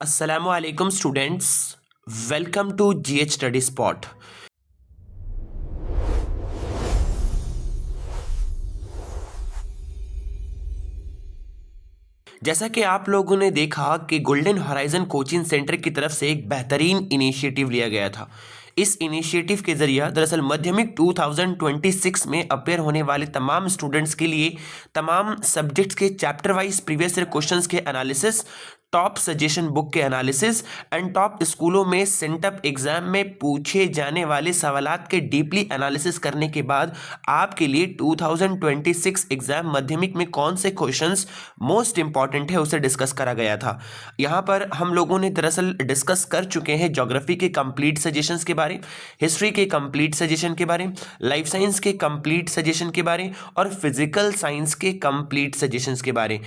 Assalamualaikum students, welcome to GH Study Spot। जैसा कि आप लोगों ने देखा कि गोल्डन हॉराइजन कोचिंग सेंटर की तरफ से एक बेहतरीन इनिशिएटिव लिया गया था। इस इनिशिएटिव के जरिए दरअसल माध्यमिक 2026 में अपेयर होने वाले तमाम स्टूडेंट्स के लिए तमाम सब्जेक्ट्स के chapter wise previous year questions के एनालिसिस, टॉप सजेशन बुक के एनालिसिस एंड टॉप स्कूलों में सेंटअप एग्जाम में पूछे जाने वाले सवालात के डीपली एनालिसिस करने के बाद आपके लिए 2026 एग्जाम माध्यमिक में कौन से क्वेश्चंस मोस्ट इंपॉर्टेंट है उसे डिस्कस करा गया था। यहाँ पर हम लोगों ने दरअसल डिस्कस कर चुके हैं ज्योग्राफी के कंप्लीट सजेशंस के बारे, हिस्ट्री के कंप्लीट सजेशन के बारे, लाइफ साइंस के कंप्लीट सजेशन के बारे और फिजिकल साइंस के कंप्लीट सजेशंस के बारे।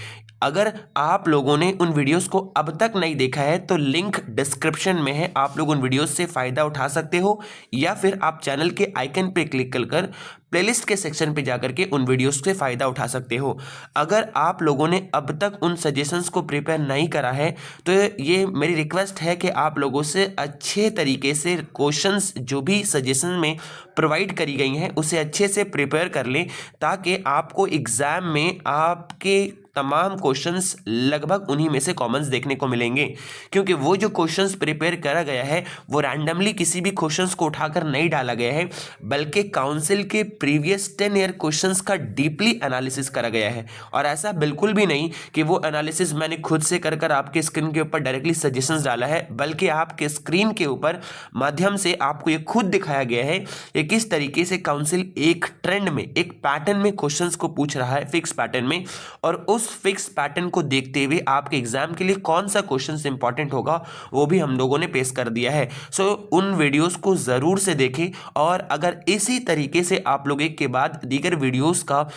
अगर आप लोगों ने उन वीडियोस को अब तक नहीं देखा है तो लिंक डिस्क्रिप्शन में है, आप लोग उन वीडियोस से फ़ायदा उठा सकते हो या फिर आप चैनल के आइकन पे क्लिक कर प्लेलिस्ट के सेक्शन पे जाकर के उन वीडियोस से फ़ायदा उठा सकते हो। अगर आप लोगों ने अब तक उन सजेशंस को प्रिपेयर नहीं करा है तो ये मेरी रिक्वेस्ट है कि आप लोगों से अच्छे तरीके से क्वेश्चंस जो भी सजेशन में प्रोवाइड करी गई हैं उसे अच्छे से प्रिपेयर कर लें, ताकि आपको एग्ज़ाम में आपके तमाम क्वेश्चंस लगभग उन्हीं में से कॉमन्स देखने को मिलेंगे। क्योंकि वो जो क्वेश्चंस प्रिपेयर करा गया है वो रैंडमली किसी भी क्वेश्चंस को उठाकर नहीं डाला गया है, बल्कि काउंसिल के प्रीवियस 10 ईयर क्वेश्चंस का डीपली एनालिसिस करा गया है। और ऐसा बिल्कुल भी नहीं कि वो एनालिसिस मैंने खुद से कर आपके स्क्रीन के ऊपर डायरेक्टली सजेशंस डाला है, बल्कि आपके स्क्रीन के ऊपर माध्यम से आपको ये खुद दिखाया गया है कि किस तरीके से काउंसिल एक ट्रेंड में, एक पैटर्न में क्वेश्चंस को पूछ रहा है, फिक्स पैटर्न में, और उस फिक्स पैटर्न को देखते हुए आपके एग्जाम के लिए कौन सा क्वेश्चन इंपॉर्टेंट होगा वो भी हम लोगों ने पेश कर दिया है। सो उन वीडियोस को जरूर से देखें, और अगर इसी तरीके से आप लोग एक के बाद दीगर वीडियोस का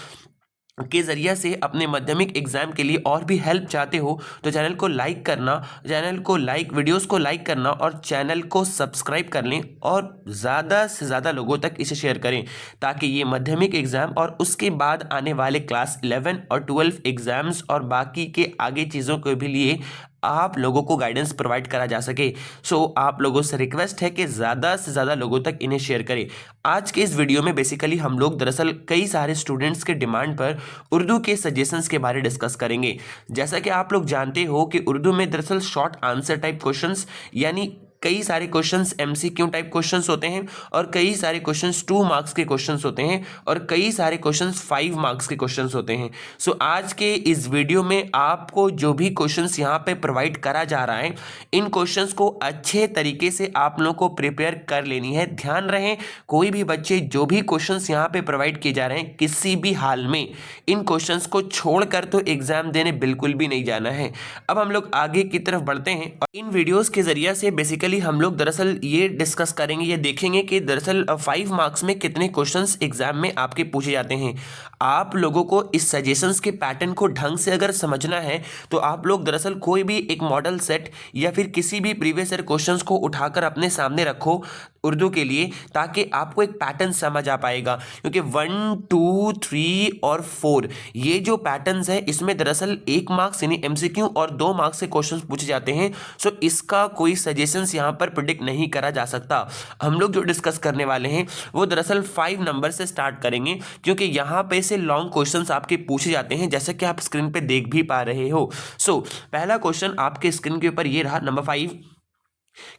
के ज़रिए से अपने माध्यमिक एग्जाम के लिए और भी हेल्प चाहते हो तो चैनल को लाइक करना, वीडियोस को लाइक करना और चैनल को सब्सक्राइब कर लें और ज़्यादा से ज़्यादा लोगों तक इसे शेयर करें, ताकि ये माध्यमिक एग्ज़ाम और उसके बाद आने वाले क्लास 11 और 12 एग्ज़ाम्स और बाकी के आगे चीज़ों के भी लिए आप लोगों को गाइडेंस प्रोवाइड करा जा सके। सो आप लोगों से रिक्वेस्ट है कि ज़्यादा से ज़्यादा लोगों तक इन्हें शेयर करें। आज के इस वीडियो में बेसिकली हम लोग दरअसल कई सारे स्टूडेंट्स के डिमांड पर उर्दू के सजेशंस के बारे डिस्कस करेंगे। जैसा कि आप लोग जानते हो कि उर्दू में दरअसल शॉर्ट आंसर टाइप क्वेश्चंस, यानी कई सारे क्वेश्चंस एमसीक्यू टाइप क्वेश्चंस होते हैं और कई सारे क्वेश्चंस 2 मार्क्स के क्वेश्चंस होते हैं और कई सारे क्वेश्चंस 5 मार्क्स के क्वेश्चंस होते हैं। सो आज के इस वीडियो में आपको जो भी क्वेश्चंस यहाँ पे प्रोवाइड करा जा रहा है, इन क्वेश्चंस को अच्छे तरीके से आप लोगों को प्रिपेयर कर लेनी है। ध्यान रहे, कोई भी बच्चे जो भी क्वेश्चंस यहाँ पे प्रोवाइड किए जा रहे हैं किसी भी हाल में इन क्वेश्चंस को छोड़कर तो एग्जाम देने बिल्कुल भी नहीं जाना है। अब हम लोग आगे की तरफ बढ़ते हैं और इन वीडियोस के जरिए से बेसिकली हम लोग दरअसल ये डिस्कस करेंगे, ये देखेंगे कि दरअसल 5 मार्क्स में कितने क्वेश्चंस एग्जाम में आपके पूछे जाते हैं। आप लोगों को इस सजेशंस के पैटर्न को ढंग से अगर समझना है तो आप लोग दरअसल कोई भी एक मॉडल सेट या फिर किसी भी प्रीवियस ईयर क्वेश्चंस को उठाकर अपने सामने रखो उर्दू के लिए, ताकि आपको एक पैटर्न समझ आ पाएगा। क्योंकि 1, 2, 3 और 4 ये जो पैटर्न्स है इसमें दरअसल 1 मार्क्स यानी एमसीक्यू और 2 मार्क्स से क्वेश्चंस पूछे जाते हैं। सो इसका कोई सजेशंस यहाँ पर प्रिडिक्ट नहीं करा जा सकता। हम लोग जो डिस्कस करने वाले हैं वो दरअसल 5 नंबर से स्टार्ट करेंगे, क्योंकि यहाँ पे से लॉन्ग क्वेश्चंस आपके पूछे जाते हैं, जैसे कि आप स्क्रीन पे देख भी पा रहे हो। सो पहला क्वेश्चन आपके स्क्रीन के ऊपर ये रहा, नंबर 5।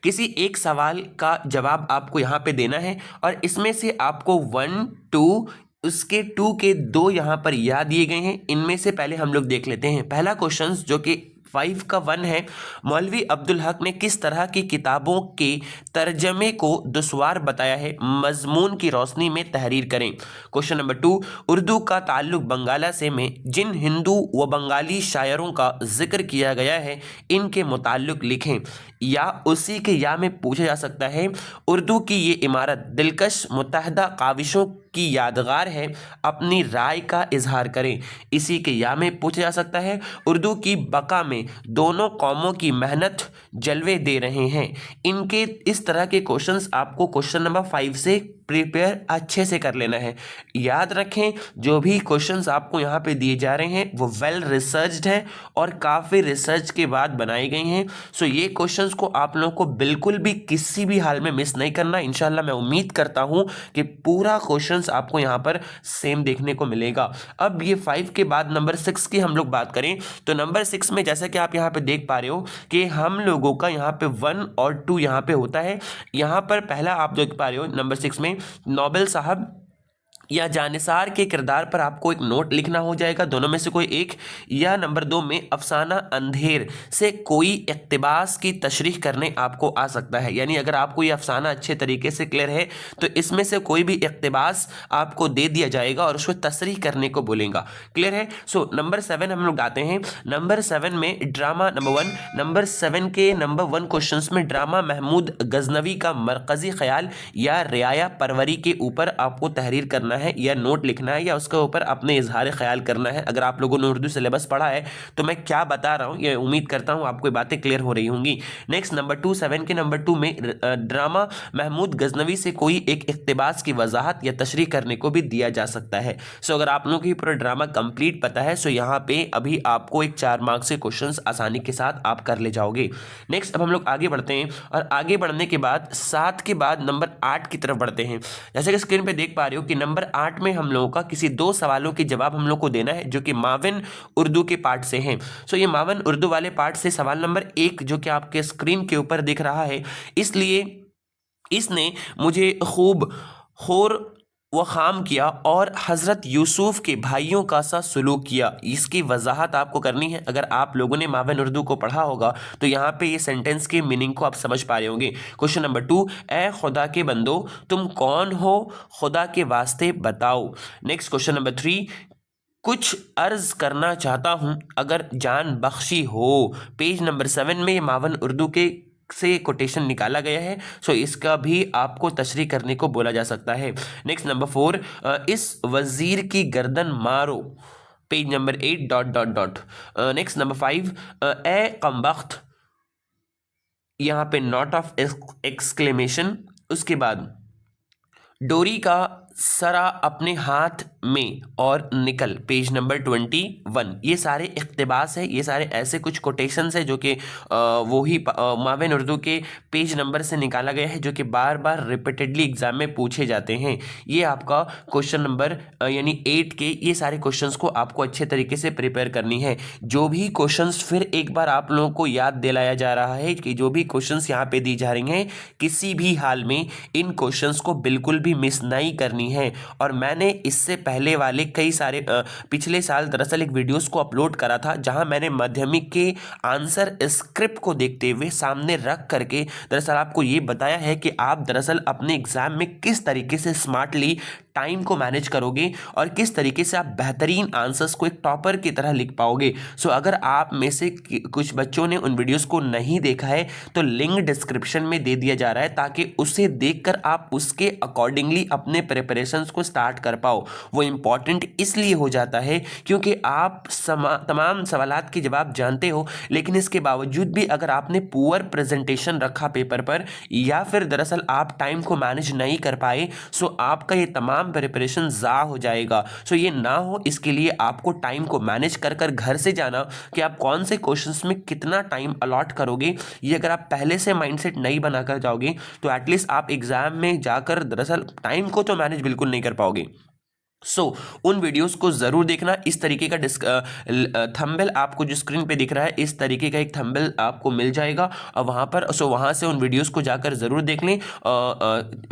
किसी एक सवाल का जवाब आपको यहाँ पे देना है और इसमें से आपको 1, 2 उसके 2 के 2 यहाँ पर याद दिए गए हैं। इनमें से पहले हम लोग देख लेते हैं पहला क्वेश्चन जो कि 5 का 1 है। मौलवी अब्दुल हक ने किस तरह की किताबों के तर्जमे को दुश्वार बताया है, मजमून की रोशनी में तहरीर करें। क्वेश्चन नंबर 2, उर्दू का ताल्लुक बंगाला से में जिन हिंदू व बंगाली शायरों का जिक्र किया गया है इनके मुताल्लिक लिखें। या उसी के या में पूछा जा सकता है, उर्दू की ये इमारत दिलकश मुत्तहदा काविशों की यादगार है, अपनी राय का इजहार करें। इसी के या में पूछा जा सकता है, उर्दू की बका में दोनों कौमों की मेहनत जलवे दे रहे हैं। इनके इस तरह के क्वेश्चंस आपको क्वेश्चन नंबर 5 से प्रिपेयर अच्छे से कर लेना है। याद रखें, जो भी क्वेश्चंस आपको यहाँ पे दिए जा रहे हैं वो वेल रिसर्च्ड है और काफ़ी रिसर्च के बाद बनाई गई हैं। सो ये क्वेश्चंस को आप लोगों को बिल्कुल भी किसी भी हाल में मिस नहीं करना। इंशाल्लाह मैं उम्मीद करता हूँ कि पूरा क्वेश्चंस आपको यहाँ पर सेम देखने को मिलेगा। अब ये 5 के बाद नंबर 6 की हम लोग बात करें तो नंबर 6 में जैसा कि आप यहाँ पे देख पा रहे हो कि हम लोगों का यहाँ पे 1 और 2 यहाँ पे होता है। यहाँ पर पहला आप देख पा रहे हो नंबर 6 में नोबेल साहब या जानिसार के किरदार पर आपको एक नोट लिखना हो जाएगा, दोनों में से कोई एक। या नंबर 2 में अफसाना अंधेर से कोई इक्तिबास की तशरीह करने आपको आ सकता है। यानी अगर आपको ये अफसाना अच्छे तरीके से क्लियर है तो इसमें से कोई भी इक्तिबास आपको दे दिया जाएगा और उसको तशरीह करने को बोलेगा। क्लियर है। सो नंबर 7 हम लोग आते हैं। नंबर 7 में ड्रामा नंबर 1। नंबर 7 के नंबर 1 क्वेश्चन में ड्रामा महमूद गजनवी का मरकजी ख्याल या रियाया परवरी के ऊपर आपको तहरीर करना है या नोट लिखना है या उसके ऊपर अपने इजहार ख्याल करना है। अगर आप लोगों ने उर्दू सिलेबस पढ़ा है तो मैं क्या बता रहा हूँ ये उम्मीद करता हूँ आपको बातें क्लियर हो रही होंगी। नेक्स्ट नंबर 2, 7 के नंबर 2 में ड्रामा महमूद गजनवी से कोई एक इक्तिबास की वजाहत या तशरीह करने को भी दिया जा सकता है। सो अगर आप लोगों को पूरा ड्रामा कंप्लीट पता है सो यहाँ पे अभी आपको एक 4 मार्क्स के क्वेश्चन आसानी के साथ आप कर ले जाओगे। नेक्स्ट अब हम लोग आगे बढ़ते हैं और आगे बढ़ने के बाद 7 के बाद नंबर 8 की तरफ बढ़ते हैं। जैसे कि स्क्रीन पे देख पा रहे हो कि नंबर 8 में हम लोगों का किसी 2 सवालों के जवाब हम लोग को देना है जो कि माविन उर्दू के पार्ट से हैं। सो ये माविन उर्दू वाले पार्ट से सवाल नंबर 1 जो कि आपके स्क्रीन के ऊपर दिख रहा है, इसलिए इसने मुझे खूब खौर व खाम किया और हज़रत यूसुफ के भाइयों का सा सलूक किया। इसकी वजाहत आपको करनी है। अगर आप लोगों ने माविन उर्दू को पढ़ा होगा तो यहाँ पे ये सेंटेंस के मीनिंग को आप समझ पा रहे होंगे। क्वेश्चन नंबर 2, ए खुदा के बंदो तुम कौन हो, खुदा के वास्ते बताओ। नेक्स्ट क्वेश्चन नंबर 3, कुछ अर्ज करना चाहता हूं अगर जान बख्शी हो। पेज नंबर 7 में मावन उर्दू के से कोटेशन निकाला गया है। सो इसका भी आपको तशरीह करने को बोला जा सकता है। नेक्स्ट नंबर 4, इस वजीर की गर्दन मारो। Page number 8 dot dot dot. Next number 5, ए कमबख्त, यहाँ पे नॉट ऑफ एक्सक्लेमेशन। उसके बाद डोरी का सरा अपने हाथ में और निकल। Page number 21। ये सारे इक्तिबास है, ये सारे ऐसे कुछ कोटेशंस है जो कि वही माविन उर्दू के पेज नंबर से निकाला गया है जो कि बार बार रिपीटेडली एग्जाम में पूछे जाते हैं। ये आपका क्वेश्चन नंबर यानी 8 के ये सारे क्वेश्चंस को आपको अच्छे तरीके से प्रिपेयर करनी है। जो भी क्वेश्चंस फिर एक बार आप लोगों को याद दिलाया जा रहा है कि जो भी क्वेश्चंस यहाँ पे दी जा रही हैं किसी भी हाल में इन क्वेश्चंस को बिल्कुल भी मिस नहीं करनी है। और मैंने इससे पहले वाले कई सारे पिछले साल दरअसल एक वीडियोस को अपलोड करा था जहां मैंने माध्यमिक के आंसर स्क्रिप्ट को देखते हुए सामने रख करके दरअसल आपको ये बताया है कि आप दरअसल अपने एग्जाम में किस तरीके से स्मार्टली टाइम को मैनेज करोगे और किस तरीके से आप बेहतरीन आंसर्स को एक टॉपर की तरह लिख पाओगे। सो अगर आप में से कुछ बच्चों ने उन वीडियोस को नहीं देखा है तो लिंक डिस्क्रिप्शन में दे दिया जा रहा है ताकि उसे देखकर आप उसके अकॉर्डिंगली अपने प्रिपरेशंस को स्टार्ट कर पाओ। वो इम्पॉर्टेंट इसलिए हो जाता है क्योंकि आप तमाम सवालात के जवाब जानते हो लेकिन इसके बावजूद भी अगर आपने पुअर प्रेजेंटेशन रखा पेपर पर या फिर दरअसल आप टाइम को मैनेज नहीं कर पाए सो आपका ये तमाम प्रिपरेशन जा हो जाएगा। सो ये ना हो इसके लिए आपको टाइम को मैनेज कर कर घर से जाना कि आप कौन से क्वेश्चंस में कितना टाइम अलॉट करोगे। ये अगर आप पहले से माइंडसेट नहीं बनाकर जाओगे तो एटलीस्ट आप एग्जाम में जाकर दरअसल टाइम को तो मैनेज बिल्कुल नहीं कर पाओगे। उन वीडियोस को ज़रूर देखना। इस तरीके का थंबनेल आपको जो स्क्रीन पे दिख रहा है इस तरीके का एक थंबनेल आपको मिल जाएगा और वहाँ पर वहाँ से उन वीडियोस को जाकर ज़रूर देख लें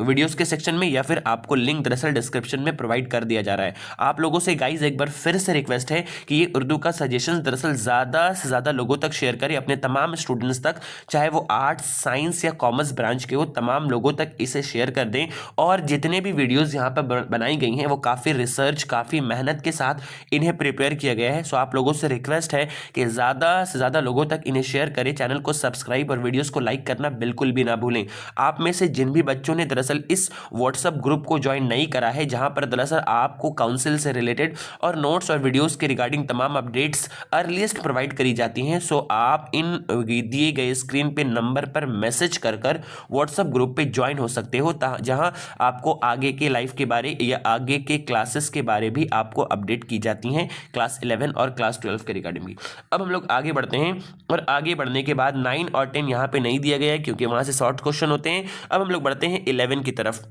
वीडियोस के सेक्शन में या फिर आपको लिंक दरअसल डिस्क्रिप्शन में प्रोवाइड कर दिया जा रहा है। आप लोगों से गाइज एक बार फिर से रिक्वेस्ट है कि ये उर्दू का सजेशन दरअसल ज़्यादा से ज़्यादा लोगों तक शेयर करें, अपने तमाम स्टूडेंट्स तक, चाहे वो आर्ट्स साइंस या कॉमर्स ब्रांच के हो, तमाम लोगों तक इसे शेयर कर दें। और जितने भी वीडियोज़ यहाँ पर बनाई गई हैं वो काफ़ी रिसर्च, काफ़ी मेहनत के साथ इन्हें प्रिपेयर किया गया है। सो आप लोगों से रिक्वेस्ट है कि ज़्यादा से ज़्यादा लोगों तक इन्हें शेयर करें, चैनल को सब्सक्राइब और वीडियोज़ को लाइक करना बिल्कुल भी ना भूलें। आप में से जिन भी बच्चों ने दरअसल इस व्हाट्सएप ग्रुप को ज्वाइन नहीं करा है, जहाँ पर दरअसल आपको काउंसिल से रिलेटेड और नोट्स और वीडियोज़ के रिगार्डिंग तमाम अपडेट्स अर्लीस्ट प्रोवाइड करी जाती हैं, सो आप इन दिए गए स्क्रीन पे नंबर पर मैसेज कर व्हाट्सएप ग्रुप पे ज्वाइन हो सकते हो, जहां आपको आगे के लाइफ के बारे या आगे के क्लासेस के बारे भी आपको अपडेट की जाती हैं, क्लास 11 और क्लास 12 के रिगार्डिंग भी। अब हम लोग आगे बढ़ते हैं और आगे बढ़ने के बाद 9 और 10 यहाँ पे नहीं दिया गया है क्योंकि वहां से शॉर्ट क्वेश्चन होते हैं। अब हम लोग बढ़ते हैं 11 की तरफ।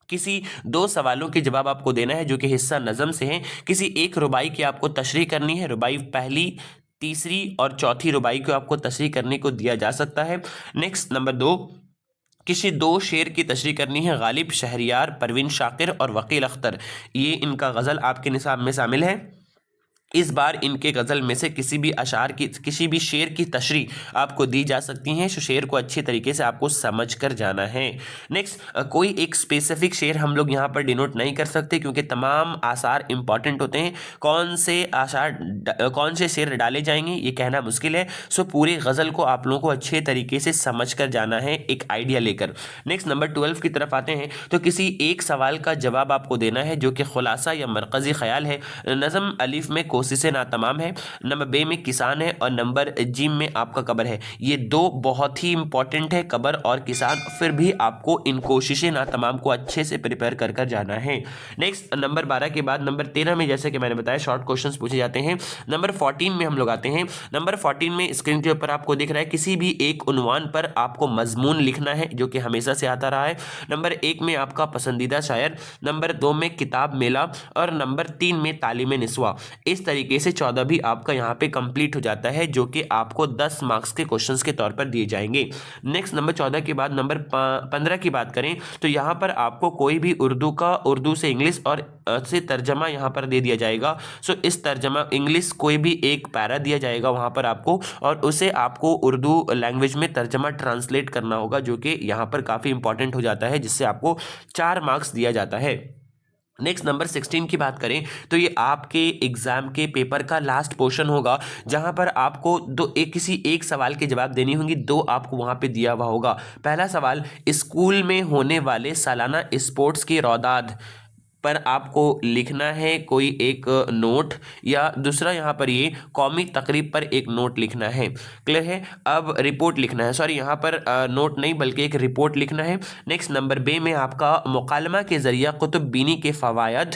किसी दो सवालों के जवाब आपको देना है जो कि हिस्सा नज़म से हैं। किसी एक रुबाई की आपको तशरीह करनी है। रुबाई पहली, तीसरी और चौथी रुबाई को आपको तशरीह करने को दिया जा सकता है। नेक्स्ट नंबर 2, किसी दो शेर की तशरीह करनी है। गालिब, शहरियार, परवीन शाकिर और वकील अख्तर, ये इनका गज़ल आपके निसाब में शामिल है। इस बार इनके गज़ल में से किसी भी शेर की तशरीह आपको दी जा सकती हैं। शेर को अच्छे तरीके से आपको समझ कर जाना है। नेक्स्ट, कोई एक स्पेसिफिक शेर हम लोग यहाँ पर डिनोट नहीं कर सकते क्योंकि तमाम आसार इंपॉर्टेंट होते हैं। कौन से शेर डाले जाएंगे ये कहना मुश्किल है। सो पूरे गज़ल को आप लोगों को अच्छे तरीके से समझ कर जाना है, एक आइडिया लेकर। नेक्स्ट नंबर 12 की तरफ आते हैं तो किसी एक सवाल का जवाब आपको देना है जो कि खुलासा या मरकज़ी ख्याल है। नज़म अलिफ में कोशिशें नातमाम है, नंबर बे में किसान है और नंबर जीम में आपका कबर है। ये दो बहुत ही इंपॉर्टेंट है, कबर और किसान। फिर भी आपको इन कोशिशें नातमाम को अच्छे से प्रिपेयर कर कर जाना है। नेक्स्ट नंबर 12 के बाद नंबर 13 में जैसे कि मैंने बताया शॉर्ट क्वेश्चंस पूछे जाते हैं। नंबर 14 में हम लोग आते हैं। नंबर 14 में स्क्रीन के ऊपर आपको दिख रहा है किसी भी एक उन्वान पर आपको मजमून लिखना है जो कि हमेशा से आता रहा है। नंबर 1 में आपका पसंदीदा शायर, नंबर 2 में किताब मेला और नंबर 3 में तालीम निस्वा। इस तरीके से 14 भी आपका यहाँ पे कंप्लीट हो जाता है जो कि आपको 10 मार्क्स के क्वेश्चंस के तौर पर दिए जाएंगे। नेक्स्ट नंबर 14 के बाद नंबर 15 की बात करें तो यहाँ पर आपको कोई भी उर्दू से इंग्लिश और से तर्जमा यहाँ पर दे दिया जाएगा। सो इस तर्जमा इंग्लिश कोई भी एक पैरा दिया जाएगा वहाँ पर आपको, और उसे आपको उर्दू लैंग्वेज में तर्जमा ट्रांसलेट करना होगा जो कि यहाँ पर काफ़ी इंपॉर्टेंट हो जाता है, जिससे आपको 4 मार्क्स दिया जाता है। नेक्स्ट नंबर 16 की बात करें तो ये आपके एग्जाम के पेपर का लास्ट पोर्शन होगा जहां पर आपको किसी एक सवाल के जवाब देनी होंगी। दो आपको वहां पे दिया हुआ होगा। पहला सवाल, स्कूल में होने वाले सालाना स्पोर्ट्स की रौदाद पर आपको लिखना है कोई एक नोट, या दूसरा यहाँ पर ये कौमी तकरीब पर एक नोट लिखना है। क्लियर है? अब रिपोर्ट लिखना है, सॉरी यहाँ पर नोट नहीं बल्कि एक रिपोर्ट लिखना है। नेक्स्ट नंबर बे में आपका मुकालमा के ज़रिए कुतुब बीनी के फ़वायद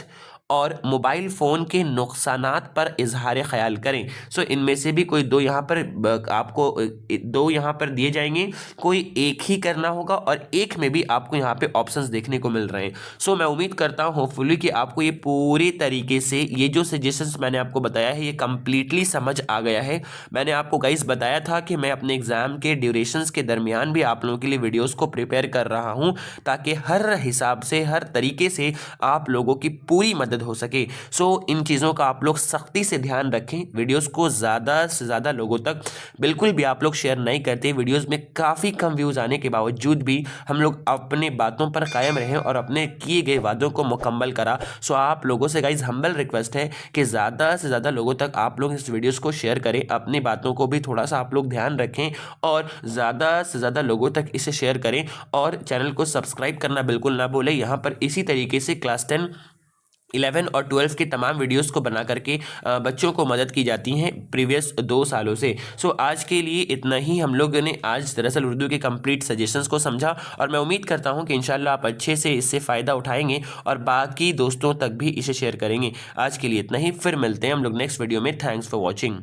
और मोबाइल फ़ोन के नुकसानात पर इजहार ख्याल करें। सो इनमें से भी कोई दो यहाँ पर आपको दो यहाँ पर दिए जाएंगे, कोई एक ही करना होगा और एक में भी आपको यहाँ पे ऑप्शंस देखने को मिल रहे हैं। सो मैं उम्मीद करता हूँ होपफुली कि आपको ये पूरी तरीके से ये जो सजेशंस मैंने आपको बताया है ये कम्प्लीटली समझ आ गया है। मैंने आपको गाइस बताया था कि मैं अपने एग्ज़ाम के ड्यूरेशंस के दरमियान भी आप लोगों के लिए वीडियोज़ को प्रिपेयर कर रहा हूँ ताकि हर हिसाब से हर तरीके से आप लोगों की पूरी मदद हो सके। सो इन चीज़ों का आप लोग सख्ती से ध्यान रखें। वीडियोस को ज़्यादा से ज़्यादा लोगों तक बिल्कुल भी आप लोग शेयर नहीं करते। वीडियोस में काफ़ी कम व्यूज़ आने के बावजूद भी हम लोग अपने बातों पर कायम रहें और अपने किए गए वादों को मुकम्मल करा। सो आप लोगों से गाइज हम्बल रिक्वेस्ट है कि ज़्यादा से ज़्यादा लोगों तक आप लोग इस वीडियोज़ को शेयर करें। अपनी बातों को भी थोड़ा सा आप लोग ध्यान रखें और ज़्यादा से ज़्यादा लोगों तक इसे शेयर करें और चैनल को सब्सक्राइब करना बिल्कुल ना भूलें। यहाँ पर इसी तरीके से क्लास 10, 11 और 12 के तमाम वीडियोस को बना करके बच्चों को मदद की जाती हैं प्रीवियस 2 सालों से। सो आज के लिए इतना ही। हम लोगों ने आज दरअसल उर्दू के कंप्लीट सजेशंस को समझा और मैं उम्मीद करता हूं कि इंशाल्लाह आप अच्छे से इससे फ़ायदा उठाएंगे और बाकी दोस्तों तक भी इसे शेयर करेंगे। आज के लिए इतना ही, फिर मिलते हैं हम लोग नेक्स्ट वीडियो में। Thanks for watching.